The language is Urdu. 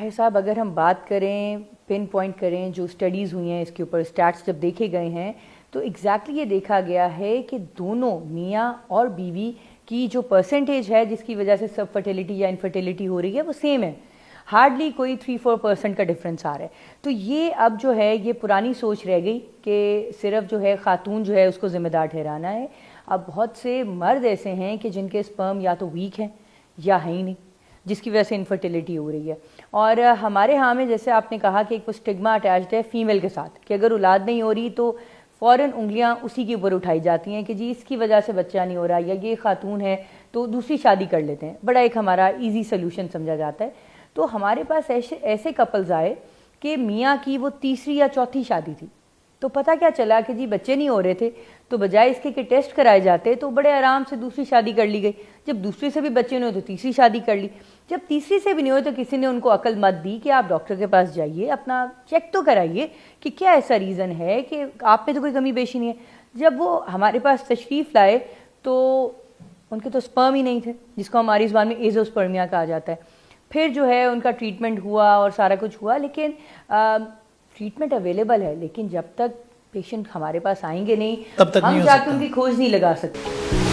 طاہر صاحب اگر ہم بات کریں پن پوائنٹ کریں جو اسٹڈیز ہوئی ہیں اس کے اوپر اسٹیٹس جب دیکھے گئے ہیں تو ایگزیکٹلی یہ دیکھا گیا ہے کہ دونوں میاں اور بیوی کی جو پرسنٹیج ہے جس کی وجہ سے سب فرٹیلیٹی یا انفرٹیلیٹی ہو رہی ہے وہ سیم ہے. ہارڈلی کوئی 3-4% کا ڈفرینس آ رہا ہے. تو یہ اب جو ہے یہ پرانی سوچ رہ گئی کہ صرف جو ہے خاتون جو ہے اس کو ذمہ دار ٹھہرانا ہے. اب بہت سے مرد ایسے ہیں کہ جن کے اسپرم یا تو ویک ہیں یا ہے ہی نہیں جس کی وجہ سے انفرٹیلیٹی ہو رہی ہے. اور ہمارے ہاں میں جیسے آپ نے کہا کہ ایک اسٹگما اٹیچڈ ہے فیمیل کے ساتھ کہ اگر اولاد نہیں ہو رہی تو فوراً انگلیاں اسی کے اوپر اٹھائی جاتی ہیں کہ جی اس کی وجہ سے بچہ نہیں ہو رہا یا یہ خاتون ہے تو دوسری شادی کر لیتے ہیں. بڑا ایک ہمارا ایزی سلوشن سمجھا جاتا ہے. تو ہمارے پاس ایسے کپلز آئے کہ میاں کی وہ تیسری یا چوتھی شادی تھی. تو پتہ کیا چلا کہ جی بچے نہیں ہو رہے تھے تو بجائے اس کے کہ ٹیسٹ کرائے جاتے تو بڑے آرام سے دوسری شادی کر لی گئی. جب دوسری سے بھی بچے نہیں ہوئے تو تیسری شادی کر لی. جب تیسری سے بھی نہیں ہوئے تو کسی نے ان کو عقل مت دی کہ آپ ڈاکٹر کے پاس جائیے اپنا چیک تو کرائیے کہ کیا ایسا ریزن ہے کہ آپ میں تو کوئی کمی بیشی نہیں ہے. جب وہ ہمارے پاس تشریف لائے تو ان کے تو اسپرم ہی نہیں تھے جس کو ہماری زبان میں ایزوسپرمیا کہا جاتا ہے. پھر جو ہے ان کا ٹریٹمنٹ ہوا اور سارا کچھ ہوا لیکن ٹریٹمنٹ اویلیبل ہے لیکن جب تک پیشنٹ ہمارے پاس آئیں گے نہیں تب تک ہم نہیں ہو جا کے سکتا. ان کی کھوج نہیں لگا سکتے.